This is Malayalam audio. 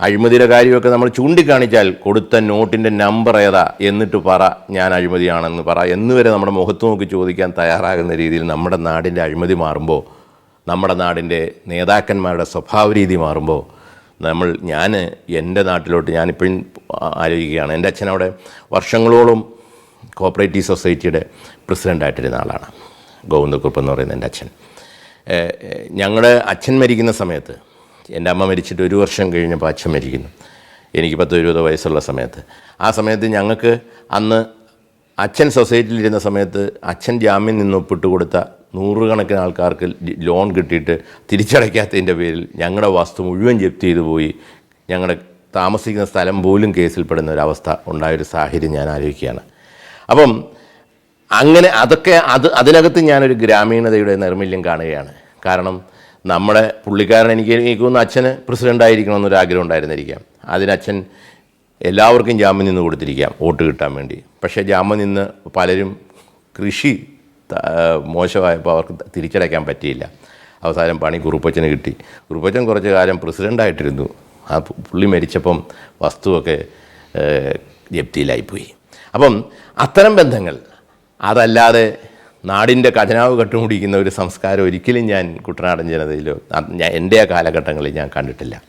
അഴിമതിയുടെ കാര്യമൊക്കെ നമ്മൾ ചൂണ്ടിക്കാണിച്ചാൽ കൊടുത്ത നോട്ടിൻ്റെ നമ്പർ ഏതാ എന്നിട്ട് പറ ഞാൻ അഴിമതിയാണെന്ന് പറ എന്നുവരെ നമ്മുടെ മുഖത്ത് നോക്കി ചോദിക്കാൻ തയ്യാറാകുന്ന രീതിയിൽ നമ്മുടെ നാടിൻ്റെ അഴിമതി മാറുമ്പോൾ, നമ്മുടെ നാടിൻ്റെ നേതാക്കന്മാരുടെ സ്വഭാവ രീതി മാറുമ്പോൾ ഞാൻ എൻ്റെ നാട്ടിലോട്ട് ഞാനിപ്പോഴും ആലോചിക്കുകയാണ്. എൻ്റെ അച്ഛൻ അവിടെ വർഷങ്ങളോളം കോപ്പറേറ്റീവ് സൊസൈറ്റിയുടെ പ്രസിഡൻ്റായിട്ടിരുന്ന ആളാണ്, ഗോവിന്ദക്കുറുപ്പ് എന്ന് പറയുന്ന എൻ്റെ അച്ഛൻ. ഞങ്ങളുടെ അച്ഛൻ മരിക്കുന്ന സമയത്ത്, എൻ്റെ അമ്മ മരിച്ചിട്ട് 1 വർഷം കഴിഞ്ഞപ്പോൾ അച്ഛൻ മരിക്കുന്നു, എനിക്ക് 10-20 വയസ്സുള്ള സമയത്ത്. ആ സമയത്ത് ഞങ്ങൾക്ക് അന്ന് അച്ഛൻ സൊസൈറ്റിയിലിരുന്ന സമയത്ത് അച്ഛൻ ജാമ്യം നിന്ന് ഒപ്പിട്ട് കൊടുത്ത 100 കണക്കിന് ആൾക്കാർക്ക് ലോൺ കിട്ടിയിട്ട് തിരിച്ചടയ്ക്കാത്തതിൻ്റെ പേരിൽ ഞങ്ങളുടെ വസ്തു മുഴുവൻ ജപ്തി ചെയ്തു പോയി. ഞങ്ങളുടെ താമസിക്കുന്ന സ്ഥലം പോലും കേസിൽപ്പെടുന്ന ഒരവസ്ഥ ഉണ്ടായൊരു സാഹചര്യം ഞാൻ ആലോചിക്കുകയാണ്. അപ്പം അങ്ങനെ അതിനകത്ത് ഞാനൊരു ഗ്രാമീണതയുടെ നൈർമല്യം കാണുകയാണ്. കാരണം നമ്മുടെ പുള്ളിക്കാരൻ എനിക്ക് തോന്നുന്നു അച്ഛന് പ്രസിഡൻ്റായിരിക്കണമെന്നൊരു ആഗ്രഹം ഉണ്ടായിരുന്നിരിക്കാം. അതിനച്ഛൻ എല്ലാവർക്കും ജാമ്യം നിന്ന് കൊടുത്തിരിക്കാം വോട്ട് കിട്ടാൻ വേണ്ടി. പക്ഷേ ജാമ്യം നിന്ന് പലരും കൃഷി മോശമായപ്പോൾ അവർക്ക് തിരിച്ചടയ്ക്കാൻ പറ്റിയില്ല. അവസാനം പണി കുറുപ്പച്ചന് കിട്ടി. കുറുപ്പച്ചൻ കുറച്ച് കാലം പ്രസിഡൻ്റായിട്ടിരുന്നു. ആ പുള്ളി മരിച്ചപ്പം വസ്തുവൊക്കെ ജപ്തിയിലായിപ്പോയി. അപ്പം അത്തരം ബന്ധങ്ങൾ, അതല്ലാതെ നാടിൻ്റെ ഖജനാവ് കട്ടുമുടിക്കുന്ന ഒരു സംസ്കാരം ഒരിക്കലും ഞാൻ കുട്ടനാടൻ ജനതയിലോ എൻ്റെ ആ കാലഘട്ടങ്ങളിൽ ഞാൻ കണ്ടിട്ടില്ല.